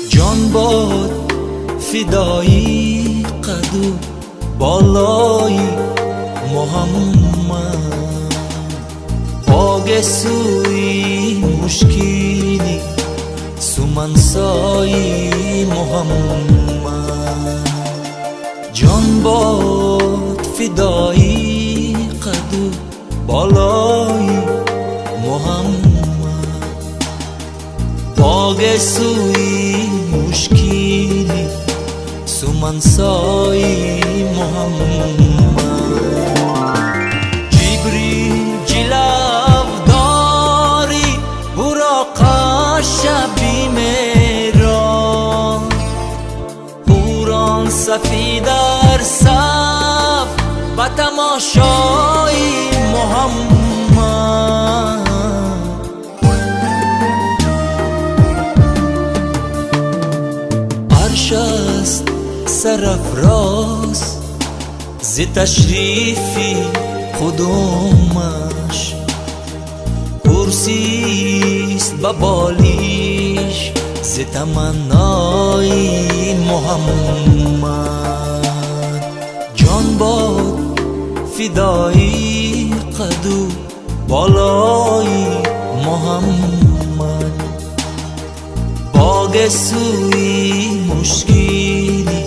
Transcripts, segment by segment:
جان باد فدایی قدو بالای محمد، پاگ سوی مشکینی سومنسای محمد. جان باد فدایی قدو بالای محمد، پاگ سوی مشکینی سومنسای محمد. جبریل جلو داری براق شبی میرا، هوران صفی در صف و تماشای محمد. عرش است سرافراز ز تشریفی قدومش، کرسیست به بالیش ز تمنای محمد. جان باد فدایی قدو بالای محمد، باگ سوی مشکینی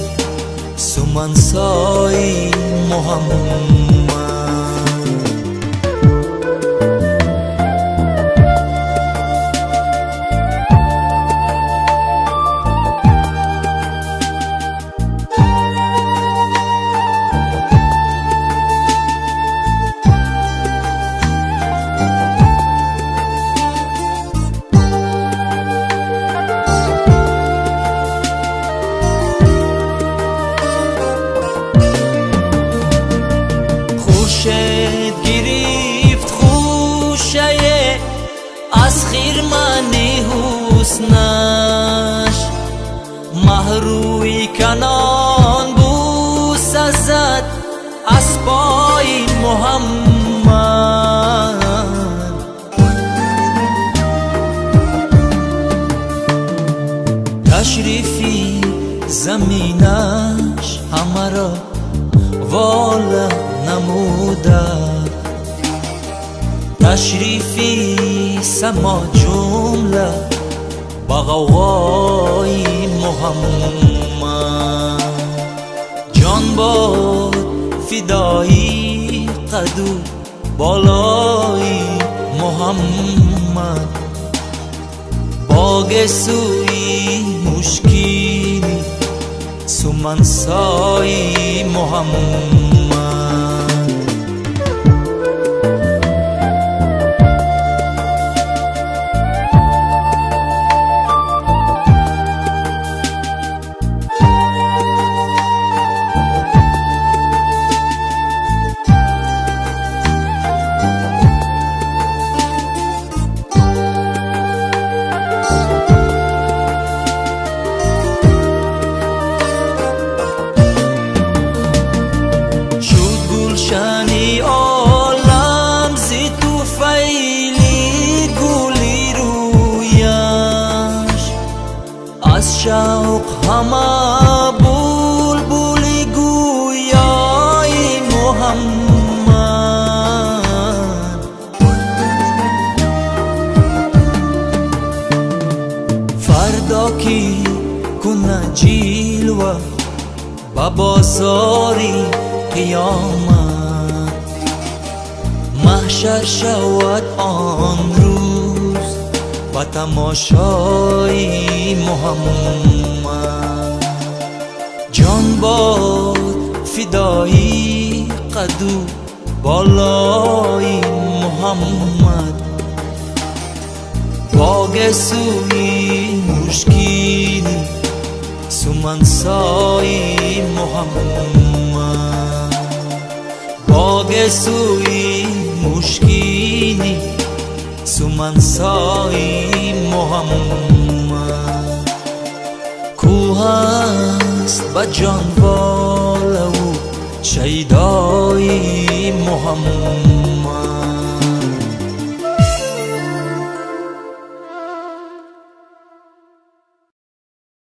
سومنسای محمد. گرفت خوشه از خیرمنی حسنش، مهروی کنان بوس زد از پای محمد. تشریفی زمینش همه را والا نموده، تشریفی سما جمله با غوغای محمد. جان باد فدایی قدو بالای محمد، باگ سوی مشکینی سومنسای محمد. شانی عالم زی تو فیلی گلی رویش، از شوق همه بلبلی گویای محمد. فردا کی کنه جلوه با بازاری قیامت، محشر شود آن روز با تماشای محمد. جان باد فدایی قدو بالای محمد، باگ سوی مشکینی سومنسای محمد، باگ سوی مشکینی سومنسای محمد. کوه است با جان والا و شیدا ای محمد